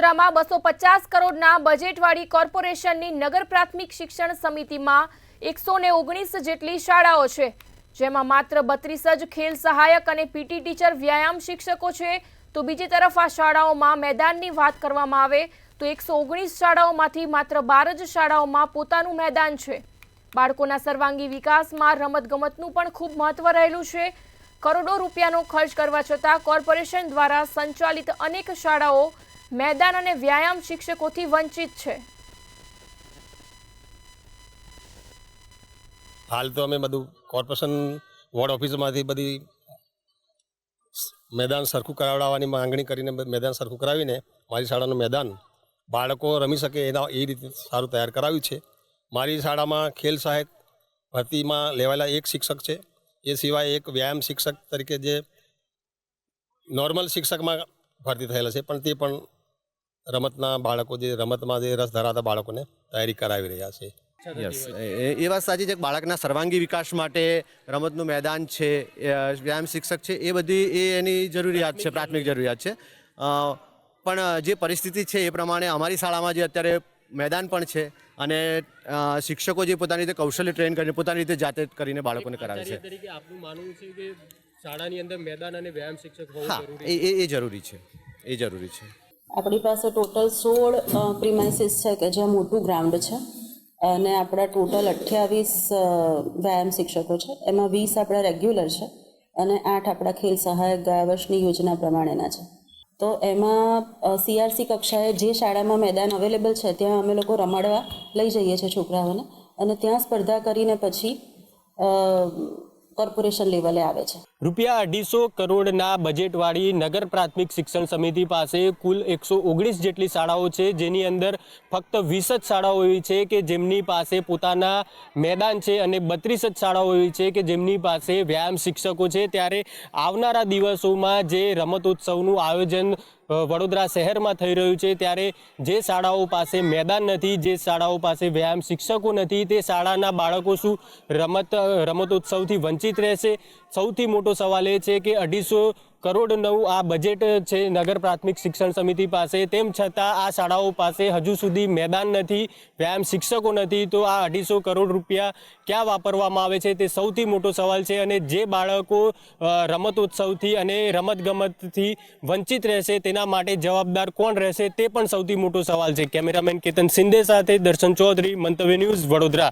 વડોદરામાં 250 કરોડના બજેટવાળી કોર્પોરેશનની નગર પ્રાથમિક શિક્ષણ સમિતિમાં 119 જેટલી શાળાઓ છે, જેમાં માત્ર 32 જ ખેલ સહાયક અને પીટી ટીચર વ્યાયામ શિક્ષકો છે। તો બીજી તરફ આ શાળાઓમાં મેદાનની વાત કરવામાં આવે તો 119 શાળાઓમાંથી માત્ર 12 જ શાળાઓમાં પોતાનું મેદાન છે। બાળકોના સર્વાંગી વિકાસમાં રમતગમતનું પણ ખૂબ મહત્વ રહેલું છે। કરોડો રૂપિયાનો ખર્ચ કરવા છતાં કોર્પોરેશન દ્વારા સંચાલિત અનેક શાળાઓ मैदान और व्यायाम शिक्षकों थी वंचित है। हाल तो अमे बधु कॉर्पोरेशन वॉर्ड ऑफिस में बधी मैदान सरखू करावडावानी मांगणी करीने मैदान सरखू करावीने मारी शाळानुं मैदान बाळको रमी शके एना ए रीते सारूं तैयार कराव्युं छे। मारी शाळामां खेल सहायक भरतीमां लेवायेला एक शिक्षक छे, ए सिवाय एक व्यायाम शिक्षक तरीके जे नॉर्मल शिक्षकमां भरती थयेला छे, पण ते पण रमतना बाळको जे रमतमां जे रस धरावता बाळकोने तैयारी करावी रह्या छे। यस, ये बात साची है। बाळकना सर्वांगी विकास माटे रमतनुं मैदान है, व्यायाम शिक्षक है, ये बधी एनी जरूरियात है, प्राथमिक जरूरियात है। पण जे परिस्थिति है ए प्रमाणे अमारी शाळामां जे अत्यारे मैदान पण छे अने शिक्षको जे पोतानी रीते कौशल्य ट्रेन करीने पोतानी रीते जाते करीने बाळकोने करावे छे। तरीके आपनुं मानવું છે કે શાળાની અંદર મેદાન અને વ્યાયામ શિક્ષક હોવું જરૂરી છે। એ જરૂરી છે, એ જરૂરી છે। આપણી પાસે ટોટલ 16 પ્રીમાઇસીસ છે કે જ્યાં મોટું ગ્રાઉન્ડ છે અને આપણા ટોટલ 28 વ્યાયામ શિક્ષકો છે, એમાં 20 આપણા રેગ્યુલર છે અને 8 આપણા ખેલ સહાયક ગયા વર્ષની યોજના પ્રમાણેના છે। તો એમાં સીઆરસી કક્ષાએ જે શાળામાં મેદાન અવેલેબલ છે ત્યાં અમે લોકો રમાડવા લઈ જઈએ છીએ છોકરાઓને અને ત્યાં સ્પર્ધા કરીને પછી કોર્પોરેશન લેવલે આવે છે। રૂપિયા 250 કરોડના બજેટવાળી નગર પ્રાથમિક શિક્ષણ સમિતિ પાસે કુલ 119 જેટલી શાળાઓ છે, જેની અંદર ફક્ત 20 જ શાળાઓ એવી છે કે જેમની પાસે પોતાના મેદાન છે અને 32 જ શાળાઓ એવી છે કે જેમની પાસે વ્યાયામ શિક્ષકો છે। ત્યારે આવનારા દિવસોમાં જે રમતોત્સવનું આયોજન વડોદરા શહેરમાં થઈ રહ્યું છે, ત્યારે જે શાળાઓ પાસે મેદાન નથી, જે શાળાઓ પાસે વ્યાયામ શિક્ષકો નથી, તે શાળાના બાળકો શું રમતોત્સવથી વંચિત રહેશે? સૌથી મોટો સવાલ એ છે કે 250 કરોડનું આ બજેટ છે નગર પ્રાથમિક શિક્ષણ સમિતિ પાસે, તેમ છતાં આ શાળાઓ પાસે હજુ સુધી મેદાન નથી, વ્યાયામ શિક્ષકો નથી। તો આ 250 કરોડ રૂપિયા ક્યાં વાપરવામાં આવે છે તે સૌથી મોટો સવાલ છે। અને જે બાળકો રમતોત્સવથી અને રમતગમતથી વંચિત રહેશે તેના માટે જવાબદાર કોણ રહેશે તે પણ સૌથી મોટો સવાલ છે। કેમેરામેન કેતન સિંધે સાથે દર્શન ચૌધરી, મંતવ્ય ન્યૂઝ, વડોદરા।